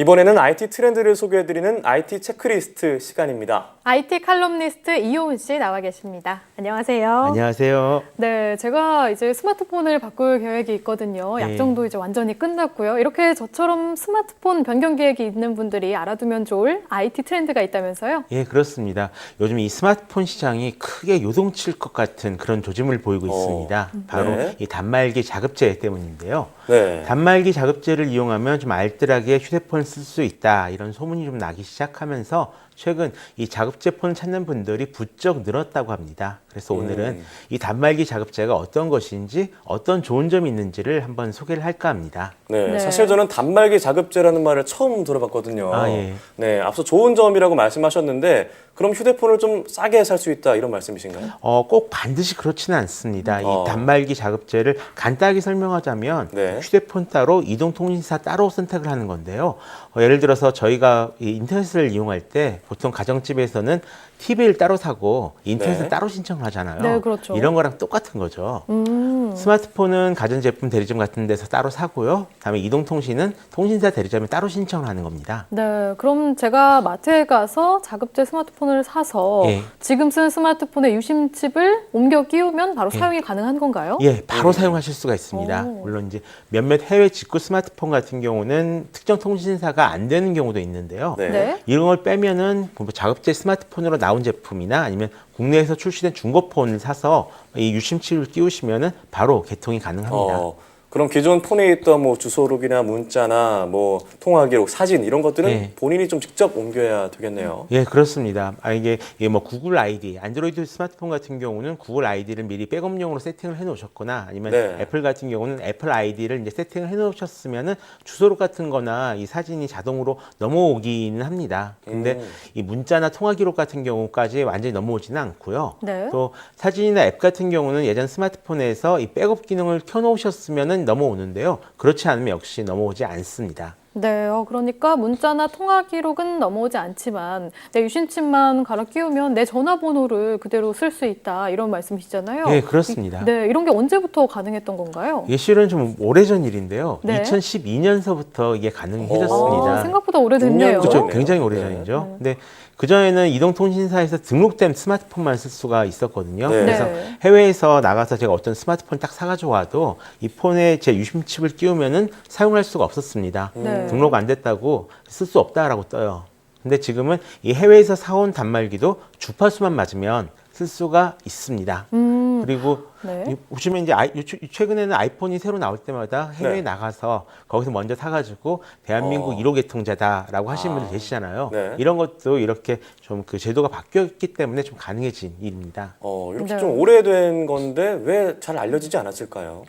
이번에는 IT 트렌드를 소개해드리는 IT 체크리스트 시간입니다. IT 칼럼니스트 이효은 씨 나와 계십니다. 안녕하세요. 안녕하세요. 네, 제가 이제 스마트폰을 바꿀 계획이 있거든요. 네. 약정도 이제 완전히 끝났고요. 이렇게 저처럼 스마트폰 변경 계획이 있는 분들이 알아두면 좋을 IT 트렌드가 있다면서요? 예, 그렇습니다. 요즘 이 스마트폰 시장이 크게 요동칠 것 같은 그런 조짐을 보이고 있습니다. 바로 네. 이 단말기 자급제 때문인데요. 네. 단말기 자급제를 이용하면 좀 알뜰하게 휴대폰을 쓸 수 있다, 이런 소문이 좀 나기 시작하면서 최근 이 자급제폰을 찾는 분들이 부쩍 늘었다고 합니다. 그래서 오늘은 이 단말기 자급제가 어떤 것인지, 어떤 좋은 점이 있는지를 한번 소개를 할까 합니다. 네, 네. 사실 저는 단말기 자급제라는 말을 처음 들어봤거든요. 아, 예. 네, 앞서 좋은 점이라고 말씀하셨는데 그럼 휴대폰을 좀 싸게 살 수 있다 이런 말씀이신가요? 꼭 반드시 그렇지는 않습니다. 이 단말기 자급제를 간단하게 설명하자면 네. 휴대폰 따로, 이동통신사 따로 선택을 하는 건데요. 예를 들어서 저희가 이 인터넷을 이용할 때 보통 가정집에서는 TV를 따로 사고 인터넷을 네. 따로 신청을 하잖아요. 네, 그렇죠. 이런 거랑 똑같은 거죠. 스마트폰은 가전제품 대리점 같은 데서 따로 사고요. 그다음에 이동통신은 통신사 대리점에 따로 신청을 하는 겁니다. 네, 그럼 제가 마트에 가서 자급제 스마트폰을 사서 예. 지금 쓴 스마트폰에 유심칩을 옮겨 끼우면 바로 사용이 가능한 건가요? 예, 바로 사용하실 수가 있습니다. 오. 물론 이제 몇몇 해외 직구 스마트폰 같은 경우는 특정 통신사가 안 되는 경우도 있는데요. 네. 네. 이런 걸 빼면은 뭐 자급제 스마트폰으로 나온 제품이나 아니면 국내에서 출시된 중고폰을 사서 이 유심칩을 끼우시면은 바로 개통이 가능합니다. 그럼 기존 폰에 있던 뭐 주소록이나 문자나 뭐 통화 기록, 사진 이런 것들은 네. 본인이 좀 직접 옮겨야 되겠네요. 예, 그렇습니다. 이게 뭐 구글 아이디, 안드로이드 스마트폰 같은 경우는 구글 아이디를 미리 백업용으로 세팅을 해 놓으셨거나 아니면 네. 애플 같은 경우는 애플 아이디를 이제 세팅을 해 놓으셨으면은 주소록 같은 거나 이 사진이 자동으로 넘어오기는 합니다. 근데 이 문자나 통화 기록 같은 경우까지 완전히 넘어오지는 않고요. 네. 또 사진이나 앱 같은 경우는 예전 스마트폰에서 이 백업 기능을 켜 놓으셨으면은 넘어오는데요. 그렇지 않으면 역시 넘어오지 않습니다. 네, 그러니까 문자나 통화 기록은 넘어오지 않지만 내 유심칩만 갈아 끼우면 내 전화번호를 그대로 쓸 수 있다 이런 말씀이시잖아요. 예, 그렇습니다. 네, 이런 게 언제부터 가능했던 건가요? 이게 실은 좀 오래전 일인데요. 네. 2012년서부터 이게 가능해졌습니다. 생각보다 오래됐네요. 그렇죠. 그렇죠. 굉장히 오래전이죠. 근데 그전에는 이동통신사에서 등록된 스마트폰만 쓸 수가 있었거든요. 네. 그래서 네. 해외에서 나가서 제가 어떤 스마트폰 딱 사가지고 와도 이 폰에 제 유심칩을 끼우면은 사용할 수가 없었습니다. 네. 등록 안 됐다고 쓸 수 없다라고 떠요. 근데 지금은 이 해외에서 사온 단말기도 주파수만 맞으면 쓸 수가 있습니다. 그리고 네. 보시면 이제 최근에는 아이폰이 새로 나올 때마다 해외에 네. 나가서 거기서 먼저 사가지고 대한민국 1호 개통자다라고 하시는 분들 계시잖아요. 네. 이런 것도 이렇게 좀 그 제도가 바뀌었기 때문에 좀 가능해진 일입니다. 이렇게 네. 좀 오래된 건데 왜 잘 알려지지 않았을까요?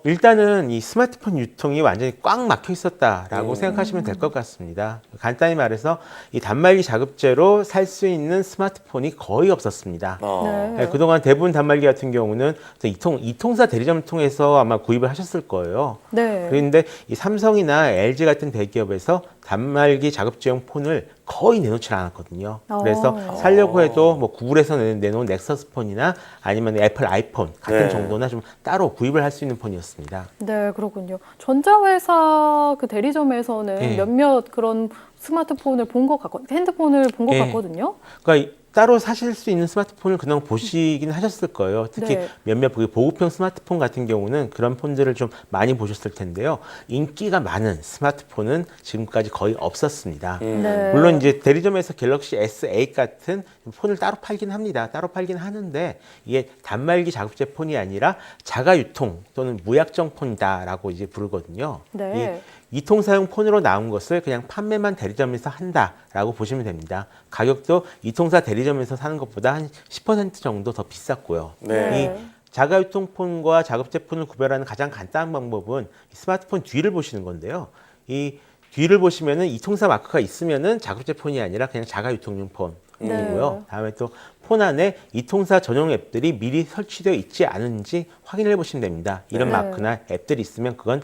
일단은 이 스마트폰 유통이 완전히 꽉 막혀 있었다라고 생각하시면 될 것 같습니다. 간단히 말해서 이 단말기 자급제로 살 수 있는 스마트폰이 거의 없었습니다. 네. 네, 그동안 대부분 단말기 같은 경우는 이통사 대리점을 통해서 아마 구입을 하셨을 거예요. 네. 그런데 이 삼성이나 LG 같은 대기업에서 단말기 자급제용 폰을 거의 내놓지 않았거든요. 그래서 살려고 해도 뭐 구글에서 내놓은 넥서스 폰이나 아니면 애플 아이폰 같은 네. 정도나 좀 따로 구입을 할 수 있는 폰이었습니다. 네, 그렇군요. 전자회사 그 대리점에서는 네. 몇몇 그런 스마트폰을 본 것 같고 핸드폰을 본 것 네. 같거든요. 그러니까 따로 사실 수 있는 스마트폰을 그냥 보시긴 하셨을 거예요. 특히 네. 몇몇 보급형 스마트폰 같은 경우는 그런 폰들을 좀 많이 보셨을 텐데요. 인기가 많은 스마트폰은 지금까지 거의 없었습니다. 네. 물론 이제 대리점에서 갤럭시 S8 같은 폰을 따로 팔긴 합니다. 따로 팔긴 하는데 이게 단말기 자급제 폰이 아니라 자가 유통 또는 무약정 폰이다라고 이제 부르거든요. 네. 이통사용 폰으로 나온 것을 그냥 판매만 대리점에서 한다라고 보시면 됩니다. 가격도 이통사 대리점에서 사는 것보다 한 10% 정도 더 비쌌고요. 네. 이 자가유통폰과 자급제폰을 구별하는 가장 간단한 방법은 스마트폰 뒤를 보시는 건데요. 이 뒤를 보시면은 이통사 마크가 있으면은 자급제폰이 아니라 그냥 자가유통용 폰이고요. 네. 다음에 또 폰 안에 이통사 전용 앱들이 미리 설치되어 있지 않은지 확인해 보시면 됩니다. 이런 네. 마크나 앱들이 있으면 그건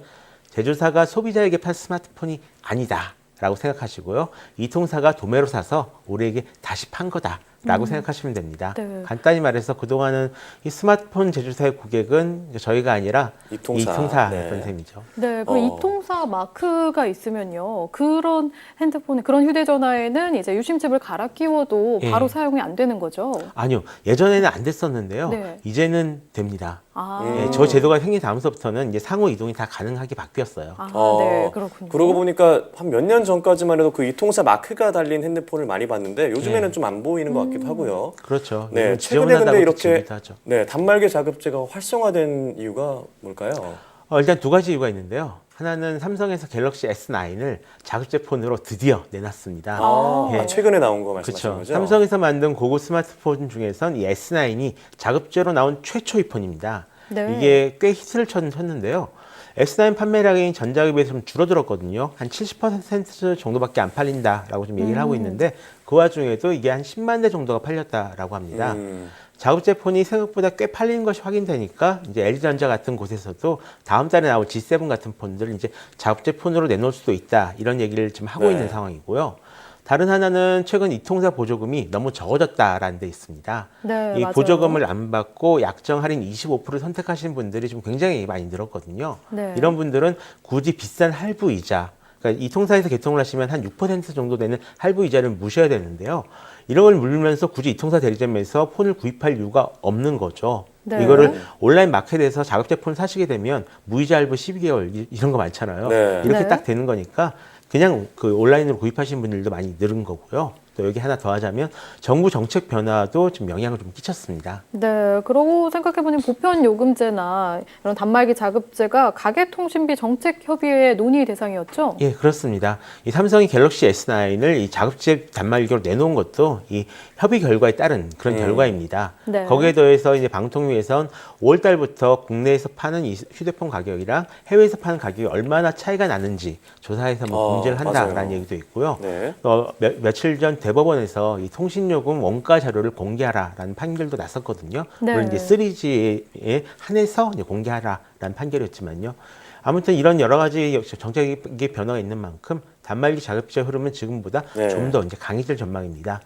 제조사가 소비자에게 판 스마트폰이 아니다라고 생각하시고요. 이통사가 도매로 사서 우리에게 다시 판 거다. 라고 생각하시면 됩니다. 네. 간단히 말해서 그동안은 이 스마트폰 제조사의 고객은 저희가 아니라 이통사였던 네. 셈이죠. 네, 그리고 이통사 마크가 있으면요. 그런 핸드폰에, 그런 휴대전화에는 이제 유심칩을 갈아 끼워도 예. 바로 사용이 안 되는 거죠. 아니요. 예전에는 안 됐었는데요. 네. 이제는 됩니다. 아, 예, 저 제도가 생긴 다음서부터는 이제 상호 이동이 다 가능하게 바뀌었어요. 아, 어, 네, 그렇군요. 그러고 보니까 한 몇 년 전까지만 해도 그 이통사 마크가 달린 핸드폰을 많이 봤는데 요즘에는 좀 안 보이는 것 같기도 하고요. 그렇죠. 네, 요즘 최근에 지원하다고 근데 이렇게 지원도 하죠. 네, 단말기 자급제가 활성화된 이유가 뭘까요? 일단 두 가지 이유가 있는데요. 하나는 삼성에서 갤럭시 S9을 자급제 폰으로 드디어 내놨습니다. 예. 최근에 나온 거 말씀하시는 그렇죠. 거죠? 삼성에서 만든 고급 스마트폰 중에선 이 S9이 자급제로 나온 최초의 폰입니다. 네. 이게 꽤 히트를 쳤는데요. S9 판매량이 전작에 비해서 좀 줄어들었거든요. 한 70% 정도밖에 안 팔린다라고 좀 얘기를 하고 있는데 그 와중에도 이게 한 10만 대 정도가 팔렸다라고 합니다. 자급제 폰이 생각보다 꽤 팔리는 것이 확인되니까 이제 LG전자 같은 곳에서도 다음 달에 나올 G7 같은 폰들을 이제 자급제 폰으로 내놓을 수도 있다 이런 얘기를 지금 하고 네. 있는 상황이고요. 다른 하나는 최근 이통사 보조금이 너무 적어졌다라는 데 있습니다. 네, 이 맞아요. 보조금을 안 받고 약정 할인 25% 선택하시는 분들이 좀 굉장히 많이 늘었거든요. 네. 이런 분들은 굳이 비싼 할부 이자, 그러니까 이 통사에서 개통을 하시면 한 6% 정도 되는 할부 이자를 무셔야 되는데요. 이런 걸 물면서 굳이 이 통사 대리점에서 폰을 구입할 이유가 없는 거죠. 네. 이거를 온라인 마켓에서 자급제 폰 사시게 되면 무이자 할부 12개월 이런 거 많잖아요. 네. 이렇게 네. 딱 되는 거니까 그냥 그 온라인으로 구입하시는 분들도 많이 늘은 거고요. 또 여기 하나 더 하자면 정부 정책 변화도 좀 영향을 좀 끼쳤습니다. 네, 그러고 생각해보니 보편 요금제나 이런 단말기 자급제가 가계통신비 정책협의회 논의 대상이었죠? 예, 그렇습니다. 이 삼성이 갤럭시 S9을 이 자급제 단말기로 내놓은 것도 이 협의 결과에 따른 그런 결과입니다. 네. 거기에 더해서 이제 방통위에선 5월 달부터 국내에서 파는 이 휴대폰 가격이랑 해외에서 파는 가격이 얼마나 차이가 나는지 조사해서 뭐 공지를 한다라는 맞아요. 얘기도 있고요. 네. 며칠 전 대법원에서 이 통신요금 원가 자료를 공개하라라는 판결도 났었거든요. 네. 물론 이제 3G에 한해서 이제 공개하라라는 판결이었지만요. 아무튼 이런 여러 가지 정책의 변화가 있는 만큼 단말기 자급제 흐름은 지금보다 네. 좀 더 이제 강해질 전망입니다.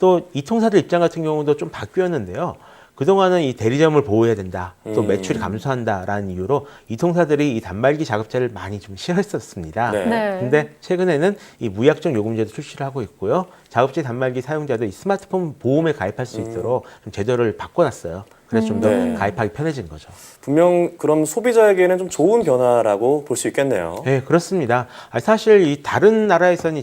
또 이 통사들 입장 같은 경우도 좀 바뀌었는데요. 그동안은 이 대리점을 보호해야 된다, 또 매출이 감소한다라는 이유로 이 통사들이 이 단말기 자급제를 많이 좀 싫어했었습니다. 네. 네. 근데 최근에는 이 무약정 요금제도 출시를 하고 있고요. 자급제 단말기 사용자도 이 스마트폰 보험에 가입할 수 있도록 좀 제도를 바꿔놨어요. 그래서 좀 더 네. 가입하기 편해진 거죠. 분명 그럼 소비자에게는 좀 좋은 변화라고 볼 수 있겠네요. 네, 그렇습니다. 사실 이 다른 나라에서는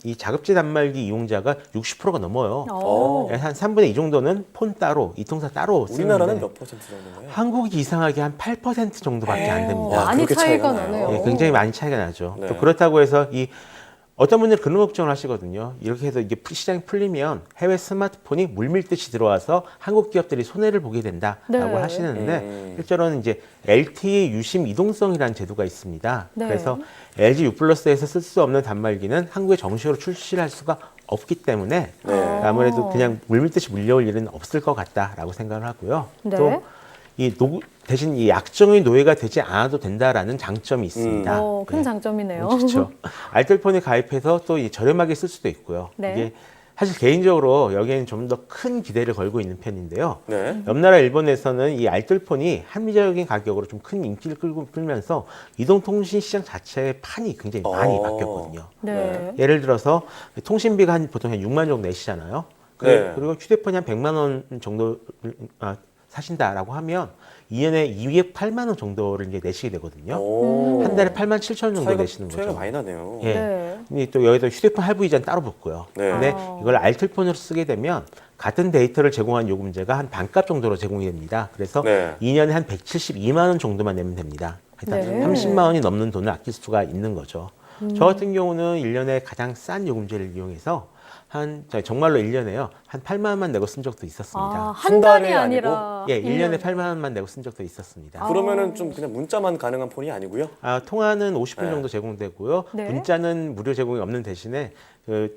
이 자급제 단말기 이용자가 60%가 넘어요. 어. 한 3분의 2 정도는 폰 따로, 이통사 따로 쓰는데 우리나라는 몇 퍼센트 정도인가요? 한국이 이상하게 한 8% 정도밖에 안 됩니다. 야, 많이 그렇게 차이가 차이가 나네요. 나요. 예, 굉장히 많이 차이가 나죠. 네. 또 그렇다고 해서 이 어떤 분들은 그런 걱정을 하시거든요. 이렇게 해서 이게 시장이 풀리면 해외 스마트폰이 물밀듯이 들어와서 한국 기업들이 손해를 보게 된다라고 네. 하시는데 실제로는 이제 LTE 유심 이동성이라는 제도가 있습니다. 네. 그래서 LG U+에서 쓸 수 없는 단말기는 한국에 정식으로 출시를 할 수가 없기 때문에 네. 아무래도 그냥 물밀듯이 물려올 일은 없을 것 같다라고 생각을 하고요. 네. 또 대신 이 약정의 노예가 되지 않아도 된다라는 장점이 있습니다. 큰 장점이네요. 그렇죠. 알뜰폰에 가입해서 또 이 저렴하게 쓸 수도 있고요. 네. 이게 사실 개인적으로 여기에는 좀 더 큰 기대를 걸고 있는 편인데요. 네. 옆 나라 일본에서는 이 알뜰폰이 합리적인 가격으로 좀 큰 인기를 끌면서 이동통신 시장 자체의 판이 굉장히 많이 바뀌었거든요. 네. 예를 들어서 통신비가 보통 한 6만 정도 내시잖아요. 네. 그리고 휴대폰이 한 100만 원 정도 사신다라고 하면 2년에 208만 원 정도를 이제 내시게 되거든요. 오. 한 달에 8만 7천 원 정도 내시는 거죠. 차이가 많이 나네요. 예. 네. 근데 또 여기서 휴대폰 할부 이자는 따로 붙고요. 네. 근데 이걸 알뜰폰으로 쓰게 되면 같은 데이터를 제공한 요금제가 한 반값 정도로 제공이 됩니다. 그래서 네. 2년에 한 172만 원 정도만 내면 됩니다. 그러니까 네. 30만 원이 넘는 돈을 아낄 수가 있는 거죠. 저 같은 경우는 1년에 가장 싼 요금제를 이용해서 정말로 1년에요. 한 8만 원만 내고 쓴 적도 있었습니다. 한 달이 달이 아니라 예, 1년에 1년. 8만 원만 내고 쓴 적도 있었습니다. 그러면은 좀 그냥 문자만 가능한 폰이 아니고요. 통화는 50분 네. 정도 제공되고요. 네. 문자는 무료 제공이 없는 대신에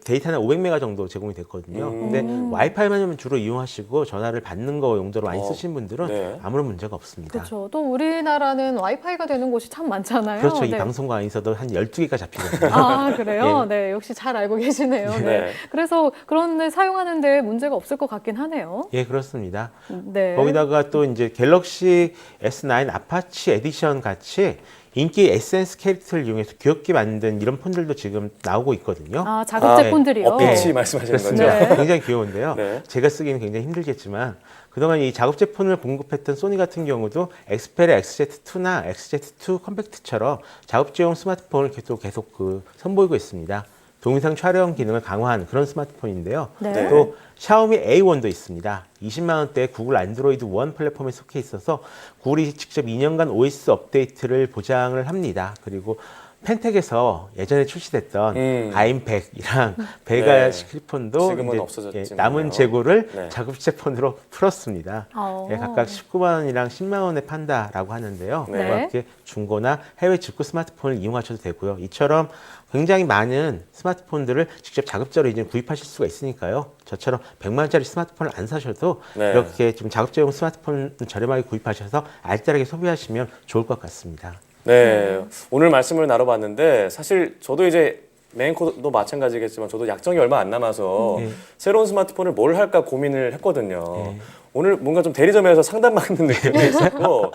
데이터는 500메가 정도 제공이 됐거든요. 근데 와이파이만 주로 이용하시고 전화를 받는 거 용도로 많이 쓰신 분들은 네. 아무런 문제가 없습니다. 그렇죠. 또 우리나라는 와이파이가 되는 곳이 참 많잖아요. 그렇죠. 이 네. 방송과 안에서도 한 12개가 잡히거든요. 아, 그래요? 예. 네, 역시 잘 알고 계시네요. 네. 네. 그래서 그래서 그런 데 사용하는데 문제가 없을 것 같긴 하네요. 예, 그렇습니다. 네. 거기다가 또 이제 갤럭시 S9 아파치 에디션 같이 인기 에센스 캐릭터를 이용해서 귀엽게 만든 이런 폰들도 지금 나오고 있거든요. 아, 자급제 폰들이요. 어피치 네. 말씀하시는 거죠? 그렇습니다. 네. 굉장히 귀여운데요. 네. 제가 쓰기는 굉장히 힘들겠지만 그동안 이 작업제 폰을 공급했던 소니 같은 경우도 엑스페리아 XZ2나 XZ2 컴팩트처럼 작업제용 스마트폰을 계속 선보이고 있습니다. 동영상 촬영 기능을 강화한 그런 스마트폰인데요. 네. 또 샤오미 A1도 있습니다. 20만 원대 구글 안드로이드 원 플랫폼에 속해 있어서 구글이 직접 2년간 OS 업데이트를 보장을 합니다. 그리고 펜텍에서 예전에 출시됐던 가인팩이랑 베가 네. 스크립폰도 지금은 이제 없어졌지만요. 남은 재고를 네. 작업제 폰으로 풀었습니다. 예, 각각 19만 원이랑 10만 원에 판다라고 하는데요. 네. 이렇게 중고나 해외 직구 스마트폰을 이용하셔도 되고요. 이처럼 굉장히 많은 스마트폰들을 직접 자급제로 이제 구입하실 수가 있으니까요. 저처럼 100만 원짜리 스마트폰을 안 사셔도 네. 이렇게 좀 자급제용 스마트폰을 저렴하게 구입하셔서 알뜰하게 소비하시면 좋을 것 같습니다. 네, 오늘 말씀을 나눠봤는데 사실 저도 이제 메인코도 마찬가지겠지만 저도 약정이 얼마 안 남아서 새로운 스마트폰을 뭘 할까 고민을 했거든요. 오늘 뭔가 좀 대리점에서 상담받는 느낌이 있었고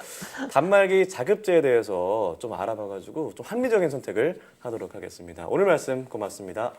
단말기 자급제에 대해서 좀 알아봐가지고 좀 합리적인 선택을 하도록 하겠습니다. 오늘 말씀 고맙습니다.